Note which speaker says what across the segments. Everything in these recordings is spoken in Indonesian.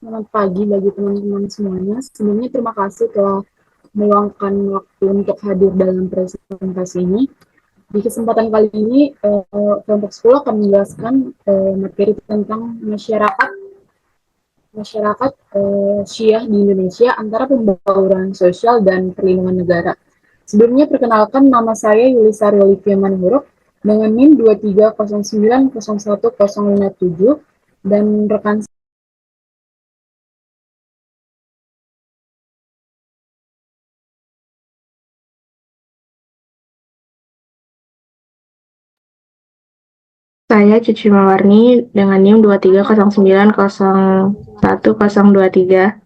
Speaker 1: Selamat pagi bagi teman-teman semuanya. Sebelumnya terima kasih telah meluangkan waktu untuk hadir dalam presentasi ini. Di kesempatan kali ini, kelompok 10 akan menjelaskan materi tentang masyarakat masyarakat Syiah di Indonesia antara pembauran sosial dan perlindungan negara. Sebelumnya perkenalkan, nama saya Yulisari Olivia Manhuruk dengan NIM 230901057 dan rekan
Speaker 2: Saya Cuci Mawarni dengan NIM 230901023.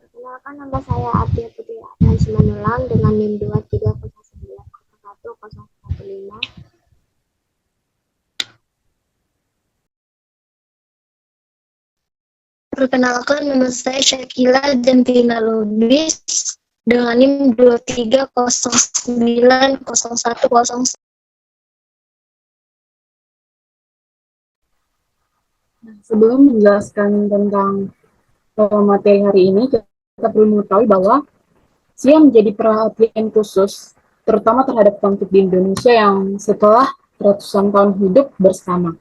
Speaker 3: Perkenalkan, nama saya Atia Putri Rahman Simanulang dengan NIM 230901015. Perkenalkan, nama saya Syakila Jantina Lubis dengan NIM 230901101.
Speaker 1: Sebelum menjelaskan tentang materi hari ini, kita perlu mengetahui bahwa SIA menjadi perhatian khusus, terutama terhadap konflik di Indonesia yang setelah ratusan tahun hidup bersama.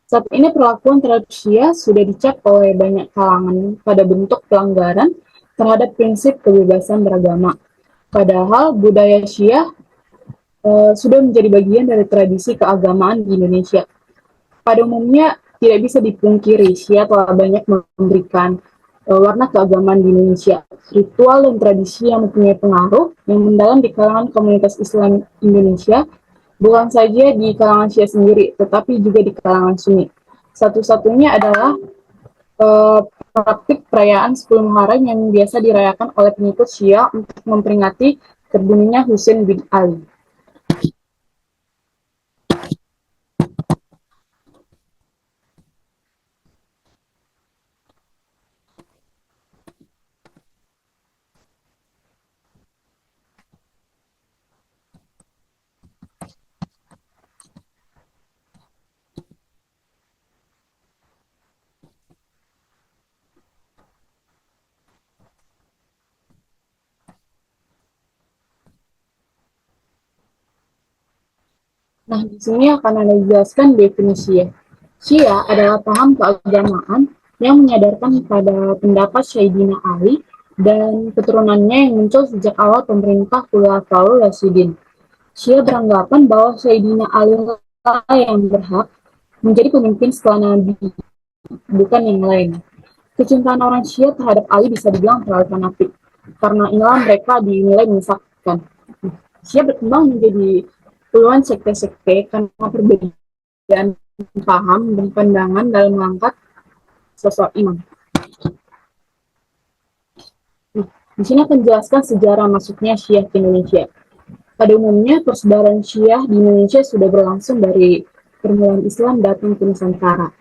Speaker 1: Saat ini perlakuan terhadap Syiah sudah dicap oleh banyak kalangan pada bentuk pelanggaran terhadap prinsip kebebasan beragama. Padahal budaya Syiah sudah menjadi bagian dari tradisi keagamaan di Indonesia. Pada umumnya tidak bisa dipungkiri Syiah telah banyak memberikan warna keagamaan di Indonesia, ritual dan tradisi yang mempunyai pengaruh yang mendalam di kalangan komunitas Islam Indonesia, bukan saja di kalangan Syiah sendiri, tetapi juga di kalangan Sunni. Satu-satunya adalah uh, praktik perayaan 10 Muharram yang biasa dirayakan oleh pengikut Syiah untuk memperingati terbunuhnya Husain bin Ali. Nah, di sini akan Anda jelaskan definisi ya. Syiah adalah paham keagamaan yang menyadarkan pada pendapat Sayyidina Ali dan keturunannya yang muncul sejak awal pemerintah Khulafaur Rasyidin. Syiah beranggapan bahwa Sayyidina Ali lah yang berhak menjadi pemimpin setelah Nabi, bukan yang lain. Kecintaan orang Syiah terhadap Ali bisa dibilang terlalu fanatik, karena inilah mereka dinilai menyesatkan. Syiah berkembang menjadi puluhan sekte-sekte karena perbedaan paham dan pandangan dalam mengangkat sosok imam. Nah, di sini akan dijelaskan sejarah masuknya Syiah ke Indonesia. Pada umumnya, persebaran Syiah di Indonesia sudah berlangsung dari permulaan Islam datang ke Nusantara.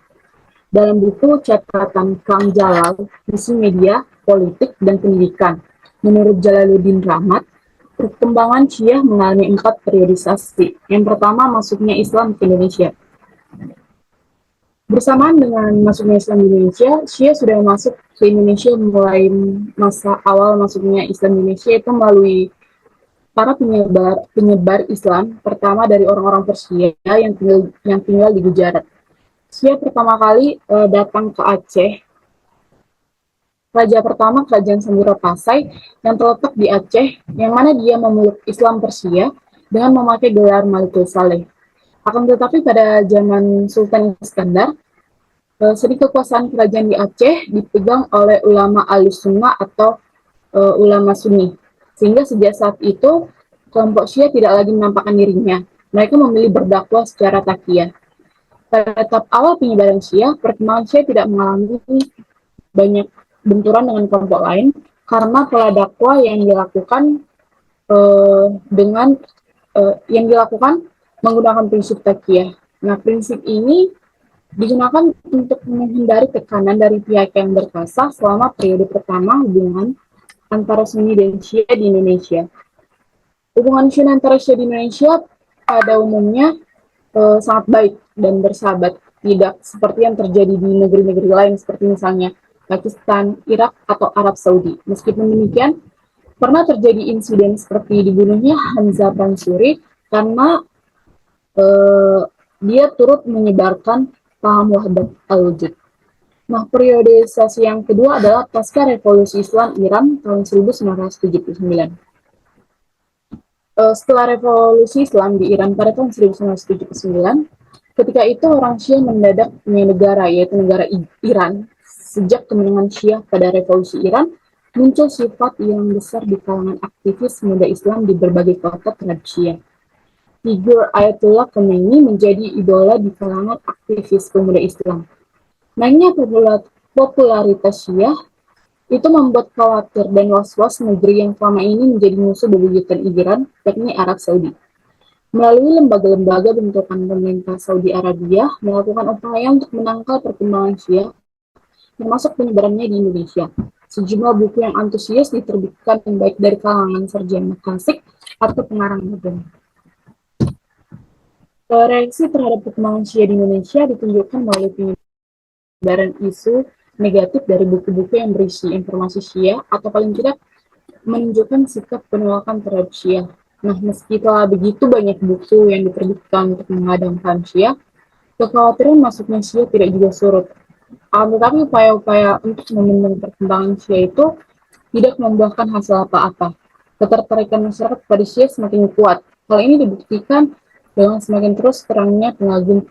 Speaker 1: Dalam buku catatan Kang Jalal, Misi Media, Politik, dan Pendidikan, menurut Jalaluddin Rahmat, perkembangan Syiah mengalami 4 periodisasi. Yang pertama, masuknya Islam ke Indonesia. Bersamaan dengan masuknya Islam di Indonesia, Syiah sudah masuk ke Indonesia mulai masa awal masuknya Islam di Indonesia itu melalui para penyebar Islam, pertama dari orang-orang Persia yang tinggal di Gujarat. Syiah pertama kali datang ke Aceh. Raja pertama Kerajaan Sambura Pasai yang terletak di Aceh, yang mana dia memeluk Islam Persia dengan memakai gelar Malikul Saleh. Akan tetapi pada zaman Sultan Iskandar, seni kekuasaan kerajaan di Aceh dipegang oleh ulama Ahlussunnah atau ulama Sunni. Sehingga sejak saat itu, kelompok Syiah tidak lagi menampakkan dirinya. Mereka memilih berdakwah secara takiyah. Pada tahap awal penyebaran Syiah, perkembangan Syiah tidak mengalami banyak benturan dengan kelompok lain karena pola dakwah yang dilakukan yang dilakukan menggunakan prinsip takiyah. Nah, prinsip ini Digunakan untuk menghindari tekanan dari pihak yang berkuasa selama periode pertama hubungan antara Sunni dan Syiah di Indonesia. Hubungan Sunni antara Syiah di Indonesia pada umumnya sangat baik dan bersahabat, tidak seperti yang terjadi di negeri-negeri lain seperti misalnya Pakistan, Irak, atau Arab Saudi. Meskipun demikian, pernah terjadi insiden seperti dibunuhnya Hamzah Bansuri karena dia turut menyebarkan paham wahdat al-wujud. Nah, periodisasi yang kedua adalah pasca revolusi Islam Iran tahun 1979. Setelah revolusi Islam di Iran pada tahun 1979, ketika itu orang Syiah mendadak punya negara, yaitu negara Iran. Sejak kemenangan Syiah pada revolusi Iran, muncul sifat yang besar di kalangan aktivis muda Islam di berbagai kota terhadap Syiah. Figur Ayatullah Khomeini menjadi idola di kalangan aktivis pemuda Islam. Naiknya popularitas Syiah itu membuat khawatir dan was-was negeri yang selama ini menjadi musuh bebuyutan Iran, yakni Arab Saudi. Melalui lembaga-lembaga bentukan pemerintah Saudi Arabia melakukan upaya untuk menangkal perkembangan Syiah, termasuk penyebarannya di Indonesia. Sejumlah buku yang antusias diterbitkan baik dari kalangan sarjana klasik atau pengarang modern. Reaksi terhadap perkembangan Syiah di Indonesia ditunjukkan melalui penyebaran isu negatif dari buku-buku yang berisi informasi Syiah atau paling tidak menunjukkan sikap penolakan terhadap Syiah. Nah, meski telah begitu banyak buku yang diterbitkan untuk mengadangkan Syiah, kekhawatiran masuknya Syiah tidak juga surut. Tetapi upaya-upaya untuk membendung perkembangan Syiah itu tidak membuahkan hasil apa-apa. Ketertarikan masyarakat pada Syiah semakin kuat. Hal ini dibuktikan dengan semakin terus terangnya pengagum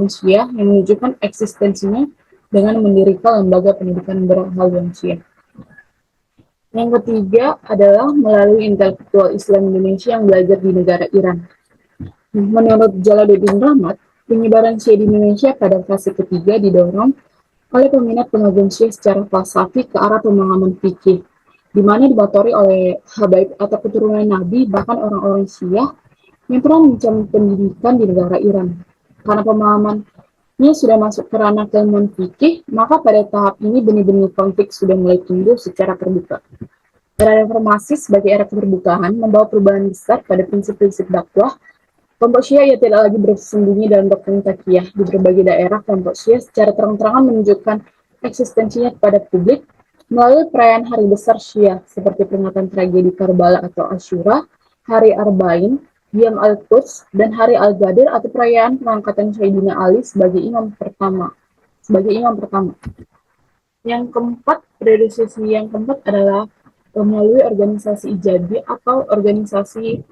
Speaker 1: Syiah yang menunjukkan eksistensinya dengan mendirikan lembaga pendidikan berhaluan Syiah. Yang ketiga adalah melalui intelektual Islam Indonesia yang belajar di negara Iran. Menurut Jalaluddin Rahmat, penyebaran Syiah di Indonesia pada fase ketiga didorong oleh peminat pengagum Syiah secara falsafi ke arah pemahaman fikih, di mana dibatori oleh habaib atau keturunan Nabi, bahkan orang-orang Syiah yang pernah mencari pendidikan di negara Iran. Karena pemahamannya sudah masuk ke ranah keilmuan fikih, maka pada tahap ini benih-benih konflik sudah mulai tumbuh secara terbuka. Era reformasi sebagai era keterbukaan membawa perubahan besar pada prinsip-prinsip dakwah. Kelompok Syiah tidak lagi bersembunyi dalam doktrin takiyah. Di berbagai daerah, kelompok Syiah secara terang-terangan menunjukkan eksistensinya kepada publik melalui perayaan hari besar Syiah seperti peringatan tragedi Karbala atau Asyura, Hari Arba'in, Yom Al-Quds, dan Hari Al-Ghadir atau perayaan pengangkatan Sayyidina Ali sebagai imam pertama. Yang keempat, periodisasi yang keempat adalah melalui organisasi Ijabi atau organisasi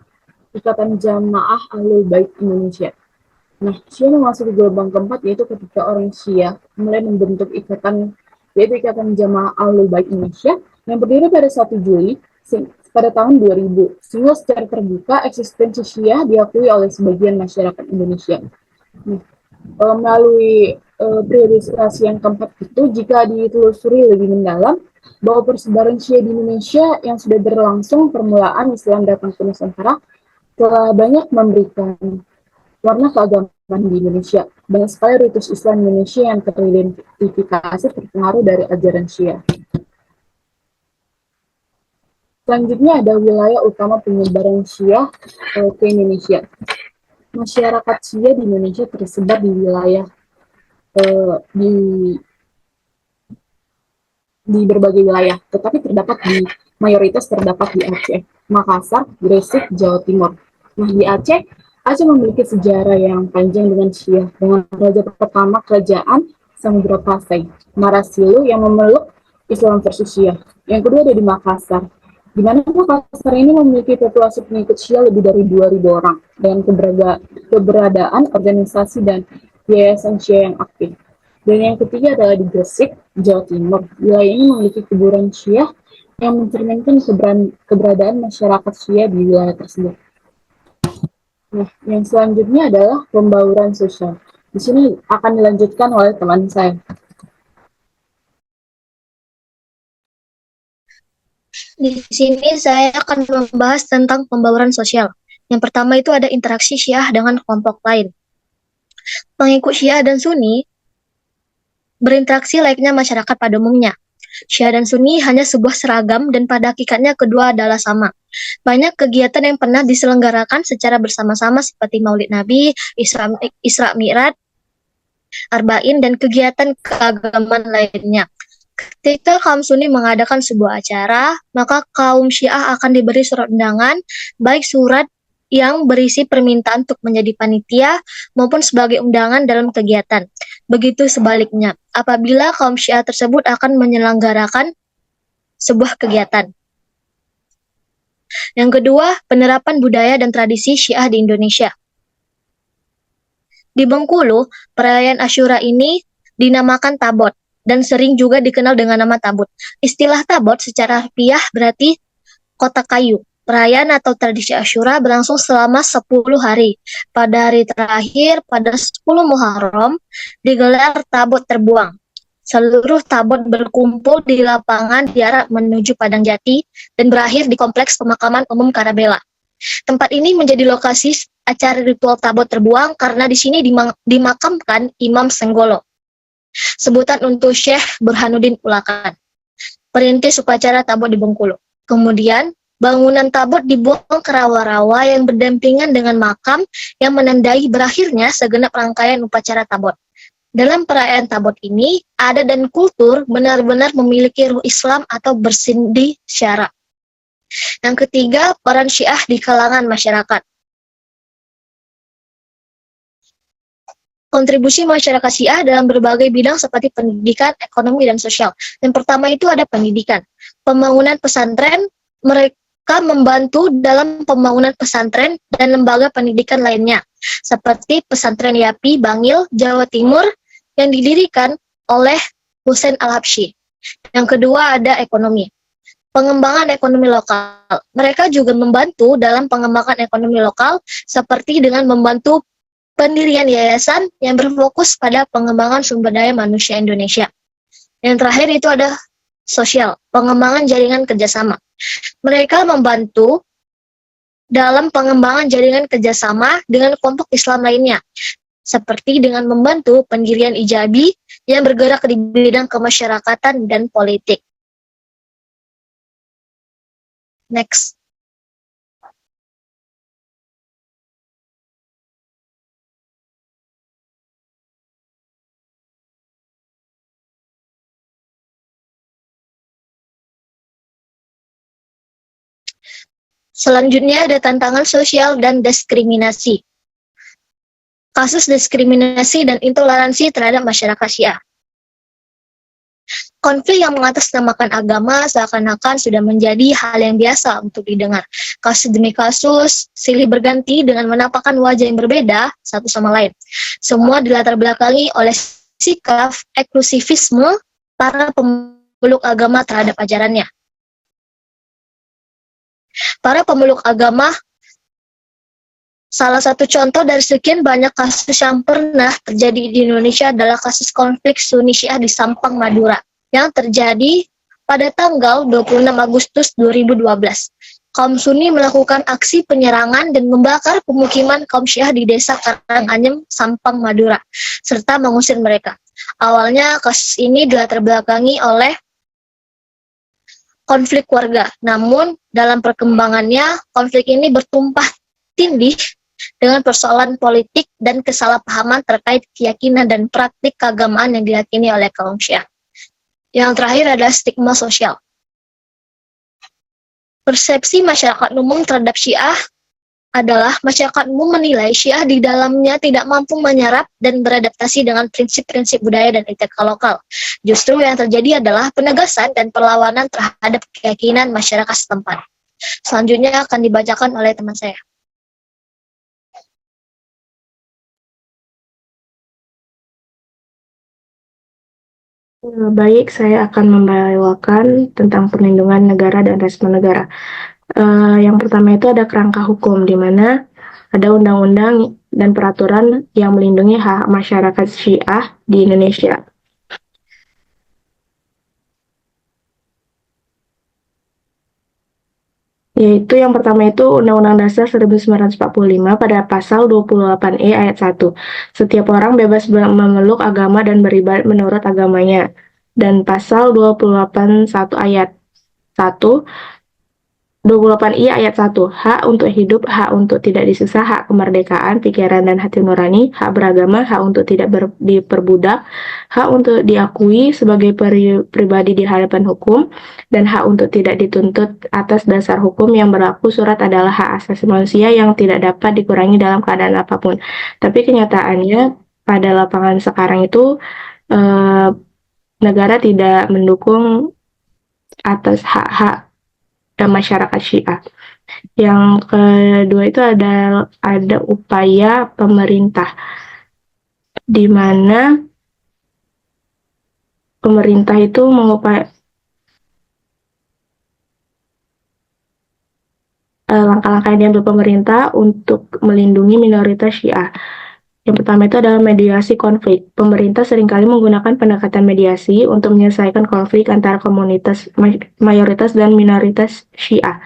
Speaker 1: Ikatan Jamaah Ahlul Bait Indonesia. Nah, Syiah memasuki gelombang keempat, yaitu ketika orang Syiah mulai membentuk Ikatan Jamaah Ahlul Bait Indonesia yang berdiri pada 1 Juli pada tahun 2000, sehingga secara terbuka eksistensi Syiah diakui oleh sebagian masyarakat Indonesia. Nah, melalui periodisasi yang keempat itu, jika ditelusuri lebih mendalam, bahwa persebaran Syiah di Indonesia yang sudah berlangsung permulaan Islam datang ke Nusantara telah banyak memberikan warna keagamaan di Indonesia. Banyak sekali ritus Islam Indonesia yang teridentifikasi terpengaruh dari ajaran Syiah. Selanjutnya ada wilayah utama penyebaran Syiah ke Indonesia. Masyarakat Syiah di Indonesia tersebar di wilayah di berbagai wilayah, tetapi mayoritas terdapat di Aceh, Makassar, Gresik, Jawa Timur. Nah, di Aceh memiliki sejarah yang panjang dengan Syiah, dengan raja pertama kerajaan Samudra Pasai, Marasilu, yang memeluk Islam versus Syiah. Yang kedua ada di Makassar, di mana Makassar ini memiliki populasi pengikut Syiah lebih dari 2.000 orang, dengan keberadaan organisasi dan yayasan Syiah yang aktif. Dan yang ketiga adalah di Gresik, Jawa Timur. Wilayah ini memiliki kuburan Syiah yang mencerminkan keberadaan masyarakat Syiah di wilayah tersebut. Nah, yang selanjutnya adalah pembauran sosial. Di sini akan dilanjutkan oleh teman saya.
Speaker 3: Di sini saya akan membahas tentang pembauran sosial. Yang pertama itu ada interaksi Syiah dengan kelompok lain. Pengikut Syiah dan Sunni berinteraksi layaknya masyarakat pada umumnya. Syiah dan Sunni hanya sebuah seragam dan pada hakikatnya kedua adalah sama. Banyak kegiatan yang pernah diselenggarakan secara bersama-sama seperti Maulid Nabi, Isra Mi'raj, Arba'in, dan kegiatan keagamaan lainnya. Ketika kaum Sunni mengadakan sebuah acara, maka kaum Syiah akan diberi surat undangan, baik surat yang berisi permintaan untuk menjadi panitia maupun sebagai undangan dalam kegiatan. Begitu sebaliknya, apabila kaum Syiah tersebut akan menyelenggarakan sebuah kegiatan. Yang kedua, penerapan budaya dan tradisi Syiah di Indonesia. Di Bengkulu, perayaan Asyura ini dinamakan Tabot dan sering juga dikenal dengan nama Tabut. Istilah Tabot secara harfiah berarti kotak kayu. Perayaan atau tradisi Asyura berlangsung selama 10 hari. Pada hari terakhir, pada 10 Muharram, digelar Tabot terbuang. Seluruh tabot berkumpul di lapangan diarah menuju Padang Jati dan berakhir di Kompleks Pemakaman Umum Karabela. Tempat ini menjadi lokasi acara ritual tabot terbuang karena di sini dimakamkan Imam Senggolo. Sebutan untuk Syekh Burhanuddin Ulakan, perintis upacara tabot di Bengkulu. Kemudian, bangunan tabot dibuang ke rawa-rawa yang berdampingan dengan makam yang menandai berakhirnya segenap rangkaian upacara tabot. Dalam perayaan tabot ini, adat dan kultur benar-benar memiliki ruh Islam atau bersindi syara. Yang ketiga, peran Syiah di kalangan masyarakat. Kontribusi masyarakat Syiah dalam berbagai bidang seperti pendidikan, ekonomi, dan sosial. Yang pertama itu ada pendidikan. Pembangunan pesantren, mereka membantu dalam pembangunan pesantren dan lembaga pendidikan lainnya, seperti pesantren Yapi, Bangil, Jawa Timur, yang didirikan oleh Husain Al-Habsyi. Yang kedua ada ekonomi. Pengembangan ekonomi lokal. Mereka juga membantu dalam pengembangan ekonomi lokal, seperti dengan membantu pendirian yayasan yang berfokus pada pengembangan sumber daya manusia Indonesia. Yang terakhir itu ada sosial, pengembangan jaringan kerjasama. Mereka membantu dalam pengembangan jaringan kerjasama dengan kelompok Islam lainnya, seperti dengan membantu pendirian Ijabi yang bergerak di bidang kemasyarakatan dan politik. Next. Selanjutnya ada tantangan sosial dan diskriminasi. Kasus diskriminasi dan intoleransi terhadap masyarakat Syiah. Konflik yang mengatasnamakan agama seakan-akan sudah menjadi hal yang biasa untuk didengar. Kasus demi kasus, silih berganti dengan menampakkan wajah yang berbeda satu sama lain. Semua dilatar belakangi oleh sikap eksklusivisme para pemeluk agama terhadap ajarannya. Para pemeluk agama, salah satu contoh dari sekian banyak kasus yang pernah terjadi di Indonesia adalah kasus konflik Sunni Syiah di Sampang, Madura, yang terjadi pada tanggal 26 Agustus 2012. Kaum Sunni melakukan aksi penyerangan dan membakar pemukiman kaum Syiah di desa Karanganyem, Sampang, Madura, serta mengusir mereka. Awalnya kasus ini dilatar belakangi oleh konflik warga, namun dalam perkembangannya konflik ini bertumpah tindih dengan persoalan politik dan kesalahpahaman terkait keyakinan dan praktik keagamaan yang diyakini oleh kaum Syiah. Yang terakhir adalah stigma sosial. Persepsi masyarakat umum terhadap Syiah adalah masyarakat umum menilai Syiah di dalamnya tidak mampu menyerap dan beradaptasi dengan prinsip-prinsip budaya dan etika lokal. Justru yang terjadi adalah penegasan dan perlawanan terhadap keyakinan masyarakat setempat. Selanjutnya akan dibacakan oleh teman saya.
Speaker 2: Baik, saya akan membawakan tentang perlindungan negara dan respon negara. Yang pertama itu ada kerangka hukum, di mana ada undang-undang dan peraturan yang melindungi hak masyarakat Syiah di Indonesia. yaitu yang pertama itu Undang-Undang Dasar 1945 pada pasal 28E ayat 1. Setiap orang bebas memeluk agama dan beribadah menurut agamanya. Dan pasal 28 ayat 1 28I ayat 1, hak untuk hidup, hak untuk tidak disiksa, hak kemerdekaan, pikiran dan hati nurani, hak beragama, hak untuk tidak diperbudak, hak untuk diakui sebagai pribadi di hadapan hukum, dan hak untuk tidak dituntut atas dasar hukum yang berlaku. Surat adalah hak asasi manusia yang tidak dapat dikurangi dalam keadaan apapun. Tapi kenyataannya pada lapangan sekarang itu negara tidak mendukung atas hak-hak masyarakat Syiah. Yang kedua itu ada upaya pemerintah, di mana pemerintah itu langkah-langkah yang diambil pemerintah untuk melindungi minoritas Syiah. Yang pertama itu adalah mediasi konflik. Pemerintah seringkali menggunakan pendekatan mediasi untuk menyelesaikan konflik antara komunitas mayoritas dan minoritas Syiah.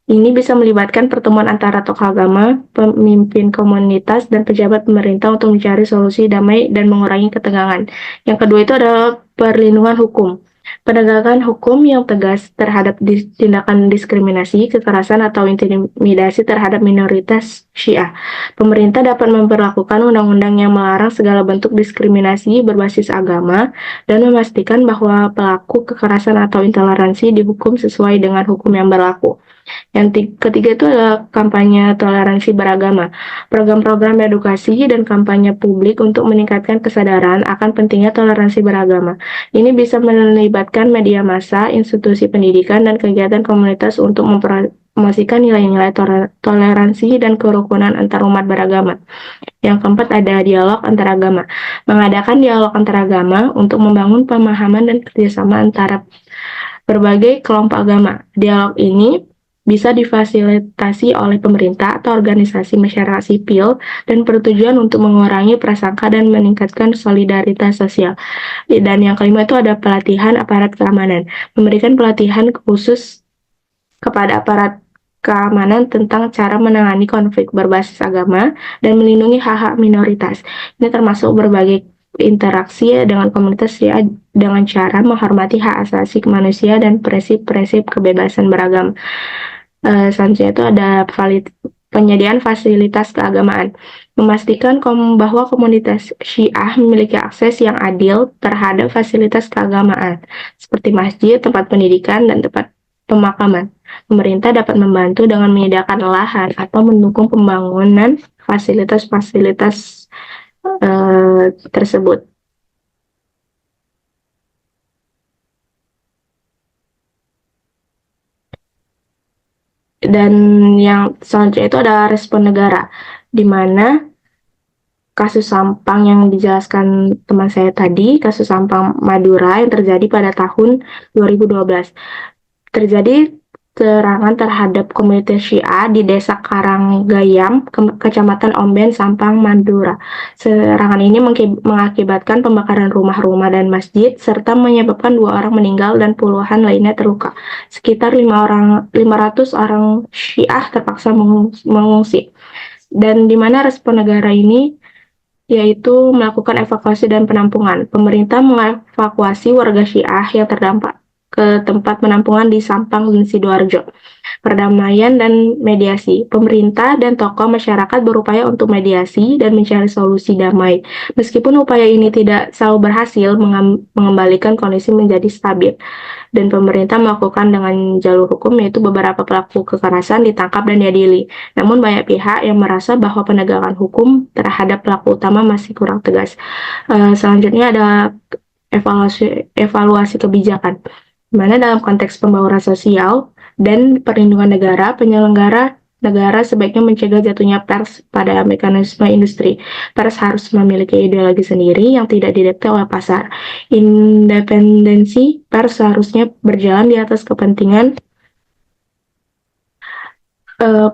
Speaker 2: Ini bisa melibatkan pertemuan antara tokoh agama, pemimpin komunitas, dan pejabat pemerintah untuk mencari solusi damai dan mengurangi ketegangan. Yang kedua itu adalah perlindungan hukum. Penegakan hukum yang tegas terhadap tindakan diskriminasi, kekerasan, atau intimidasi terhadap minoritas Syiah. Pemerintah dapat memperlakukan undang-undang yang melarang segala bentuk diskriminasi berbasis agama dan memastikan bahwa pelaku kekerasan atau intoleransi dihukum sesuai dengan hukum yang berlaku. Yang ketiga itu adalah kampanye toleransi beragama. Program-program edukasi dan kampanye publik untuk meningkatkan kesadaran akan pentingnya toleransi beragama. Ini bisa melibatkan media massa, institusi pendidikan, dan kegiatan komunitas untuk mempromosikan nilai-nilai toleransi dan kerukunan antar umat beragama. Yang keempat ada dialog antaragama. Mengadakan dialog antaragama untuk membangun pemahaman dan kerjasama antara berbagai kelompok agama. Dialog ini bisa difasilitasi oleh pemerintah atau organisasi masyarakat sipil dan bertujuan untuk mengurangi prasangka dan meningkatkan solidaritas sosial. Dan yang kelima itu ada pelatihan aparat keamanan. Memberikan pelatihan khusus kepada aparat keamanan tentang cara menangani konflik berbasis agama dan melindungi hak-hak minoritas. Ini termasuk berbagai interaksi dengan komunitas ya dengan cara menghormati hak asasi manusia dan prinsip-prinsip kebebasan beragama. Selanjutnya itu ada penyediaan fasilitas keagamaan. Memastikan bahwa komunitas Syiah memiliki akses yang adil terhadap fasilitas keagamaan, seperti masjid, tempat pendidikan, dan tempat pemakaman. Pemerintah dapat membantu dengan menyediakan lahan atau mendukung pembangunan fasilitas-fasilitas tersebut. Dan yang selanjutnya itu adalah respon negara, di mana kasus Sampang yang dijelaskan teman saya tadi, kasus Sampang Madura yang terjadi pada tahun 2012. Terjadi serangan terhadap komunitas Syiah di Desa Karanggayam, Kecamatan Omben, Sampang, Madura. Serangan ini mengakibatkan pembakaran rumah-rumah dan masjid, serta menyebabkan 2 orang meninggal dan puluhan lainnya terluka. Sekitar 500 orang Syiah terpaksa mengungsi. Dan di mana respon negara ini yaitu melakukan evakuasi dan penampungan. Pemerintah mengevakuasi warga Syiah yang terdampak ke tempat penampungan di Sampang dan Sidoarjo. Perdamaian dan mediasi. Pemerintah dan tokoh masyarakat berupaya untuk mediasi dan mencari solusi damai. Meskipun upaya ini tidak selalu berhasil mengembalikan kondisi menjadi stabil. Dan pemerintah melakukan dengan jalur hukum, yaitu beberapa pelaku kekerasan ditangkap dan diadili. Namun banyak pihak yang merasa bahwa penegakan hukum terhadap pelaku utama masih kurang tegas. Selanjutnya ada evaluasi kebijakan, di mana dalam konteks pembangunan sosial dan perlindungan negara, penyelenggara negara sebaiknya mencegah jatuhnya pers pada mekanisme industri. Pers harus memiliki ideologi sendiri yang tidak didikte oleh pasar. Independensi pers seharusnya berjalan di atas kepentingan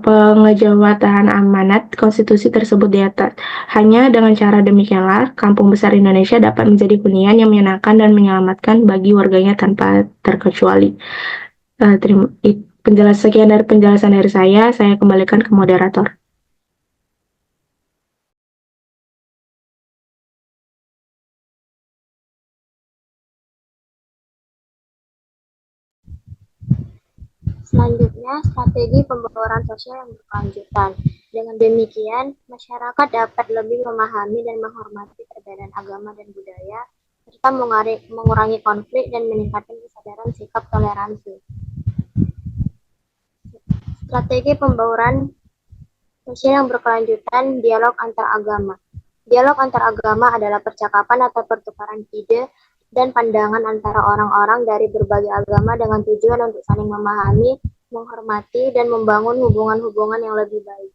Speaker 2: pengejawatan amanat konstitusi tersebut di atas. Hanya dengan cara demikianlah kampung besar Indonesia dapat menjadi hunian yang menyenangkan dan menyelamatkan bagi warganya tanpa terkecuali. Sekian dari penjelasan dari saya kembalikan ke moderator.
Speaker 4: Selanjutnya, strategi pembauran sosial yang berkelanjutan. Dengan demikian, masyarakat dapat lebih memahami dan menghormati perbedaan agama dan budaya, serta mengurangi konflik dan meningkatkan kesadaran sikap toleransi. Strategi pembauran sosial yang berkelanjutan, dialog antar agama. Dialog antar agama adalah percakapan atau pertukaran ide dan pandangan antara orang-orang dari berbagai agama dengan tujuan untuk saling memahami, menghormati, dan membangun hubungan-hubungan yang lebih baik.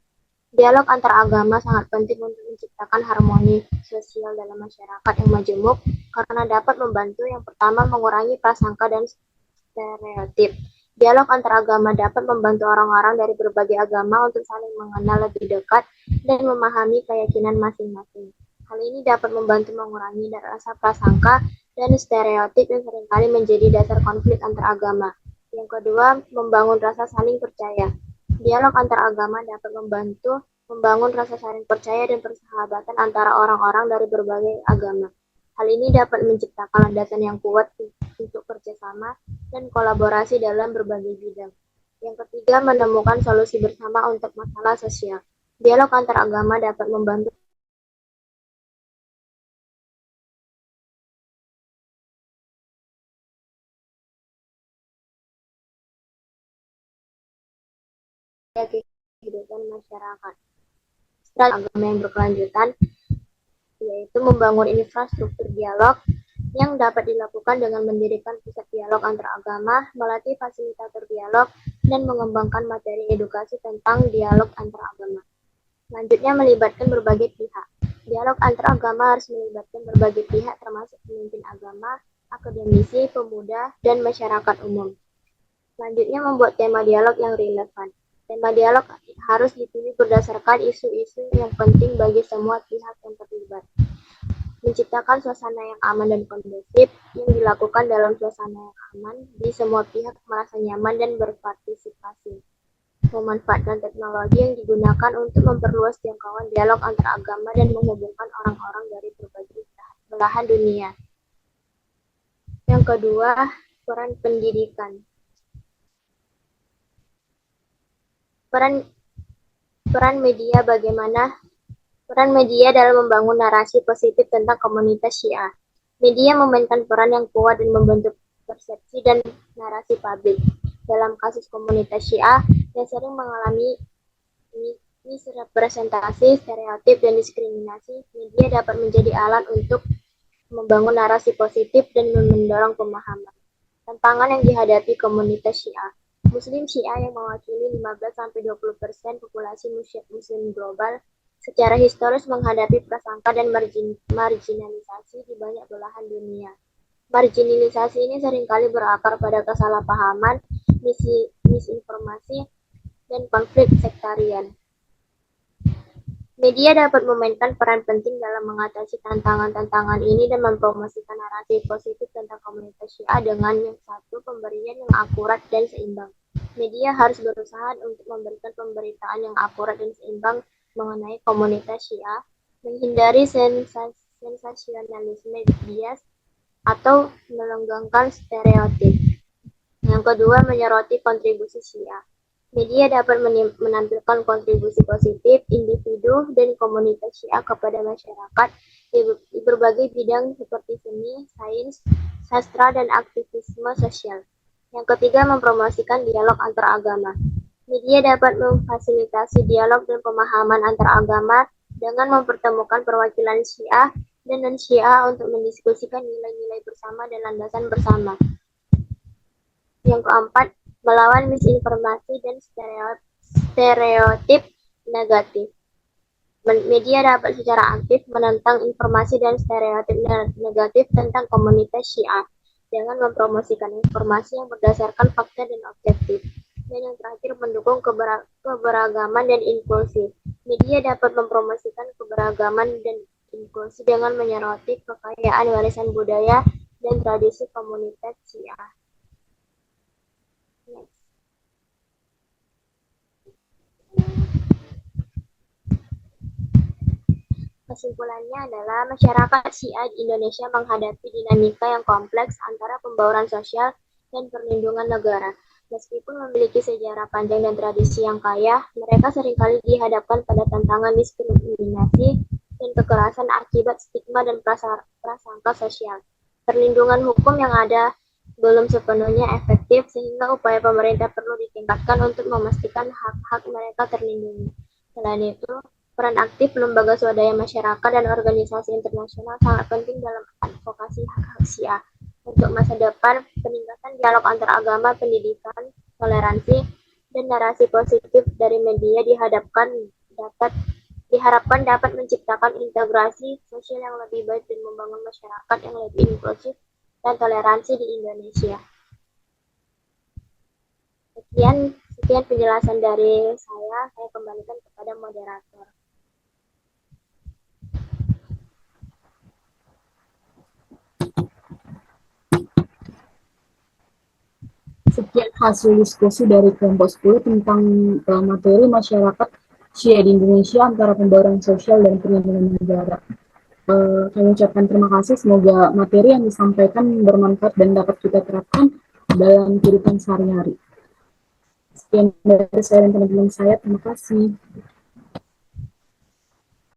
Speaker 4: Dialog antar agama sangat penting untuk menciptakan harmoni sosial dalam masyarakat yang majemuk karena dapat membantu yang pertama mengurangi prasangka dan stereotip. Dialog antar agama dapat membantu orang-orang dari berbagai agama untuk saling mengenal lebih dekat dan memahami keyakinan masing-masing. Hal ini dapat membantu mengurangi rasa prasangka dan stereotip yang seringkali menjadi dasar konflik antar agama. Yang kedua, membangun rasa saling percaya. Dialog antar agama dapat membantu membangun rasa saling percaya dan persahabatan antara orang-orang dari berbagai agama. Hal ini dapat menciptakan landasan yang kuat untuk kerjasama dan kolaborasi dalam berbagai bidang. Yang ketiga, menemukan solusi bersama untuk masalah sosial. Dialog antar agama dapat membantu kehidupan masyarakat. Strategi agama yang berkelanjutan yaitu membangun infrastruktur dialog yang dapat dilakukan dengan mendirikan pusat dialog antar agama, melatih fasilitator dialog, dan mengembangkan materi edukasi tentang dialog antar agama. Selanjutnya, melibatkan berbagai pihak. Dialog antar agama harus melibatkan berbagai pihak termasuk pemimpin agama, akademisi, pemuda, dan masyarakat umum. Selanjutnya, membuat tema dialog yang relevan. Tema dialog harus dipilih berdasarkan isu-isu yang penting bagi semua pihak yang terlibat. Menciptakan suasana yang aman dan kondusif yang dilakukan dalam suasana yang aman, di semua pihak merasa nyaman dan berpartisipasi. Memanfaatkan teknologi yang digunakan untuk memperluas jangkauan dialog antar agama dan menghubungkan orang-orang dari berbagai belahan dunia. Yang kedua, peran pendidikan. Peran media dalam membangun narasi positif tentang komunitas Syiah. Media memainkan peran yang kuat dan membentuk persepsi dan narasi publik. Dalam kasus komunitas Syiah yang sering mengalami misrepresentasi, stereotip, dan diskriminasi, media dapat menjadi alat untuk membangun narasi positif dan mendorong pemahaman. Tantangan yang dihadapi komunitas Syiah. Muslim Syiah yang mewakili 15-20% populasi Muslim global secara historis menghadapi prasangka dan marginalisasi di banyak belahan dunia. Marginalisasi ini seringkali berakar pada kesalahpahaman, misinformasi, dan konflik sektarian. Media dapat memainkan peran penting dalam mengatasi tantangan-tantangan ini dan mempromosikan narasi positif tentang komunitas Syiah dengan yang satu, pemberian yang akurat dan seimbang. Media harus berusaha untuk memberikan pemberitaan yang akurat dan seimbang mengenai komunitas Syiah, menghindari sensasionalisme bias atau melenggangkan stereotip. Yang kedua, menyoroti kontribusi Syiah. Media dapat menampilkan kontribusi positif individu dan komunitas Syiah kepada masyarakat di berbagai bidang seperti seni, sains, sastra, dan aktivisme sosial. Yang ketiga, mempromosikan dialog antar agama. Media dapat memfasilitasi dialog dan pemahaman antar agama dengan mempertemukan perwakilan Syiah dan non-Syiah untuk mendiskusikan nilai-nilai bersama dan landasan bersama. Yang keempat, melawan misinformasi dan stereotip negatif. Media dapat secara aktif menentang informasi dan stereotip negatif tentang komunitas Syiah dengan mempromosikan informasi yang berdasarkan fakta dan objektif. Dan yang terakhir, mendukung keberagaman dan inklusi. Media dapat mempromosikan keberagaman dan inklusi dengan menyoroti kekayaan warisan budaya dan tradisi komunitas Syiah. Kesimpulannya adalah masyarakat Syiah di Indonesia menghadapi dinamika yang kompleks antara pembauran sosial dan perlindungan negara. Meskipun memiliki sejarah panjang dan tradisi yang kaya, mereka seringkali dihadapkan pada tantangan diskriminasi dan kekerasan akibat stigma dan prasangka sosial. Perlindungan hukum yang ada belum sepenuhnya efektif, sehingga upaya pemerintah perlu ditingkatkan untuk memastikan hak-hak mereka terlindungi. Selain itu, peran aktif lembaga swadaya masyarakat dan organisasi internasional sangat penting dalam advokasi hak-hak Syiah. Untuk masa depan, peningkatan dialog antar agama, pendidikan, toleransi, dan narasi positif dari media diharapkan dapat menciptakan integrasi sosial yang lebih baik dan membangun masyarakat yang lebih inklusif dan toleransi di Indonesia. Sekian penjelasan dari saya kembalikan kepada moderator.
Speaker 1: Sekian hasil diskusi dari kelompok 10 tentang materi masyarakat Syiah di Indonesia antara pembauran sosial dan perlindungan negara. Kami ucapkan terima kasih, semoga materi yang disampaikan bermanfaat dan dapat kita terapkan dalam kehidupan sehari-hari. Sekian dari saya dan teman-teman saya, terima kasih.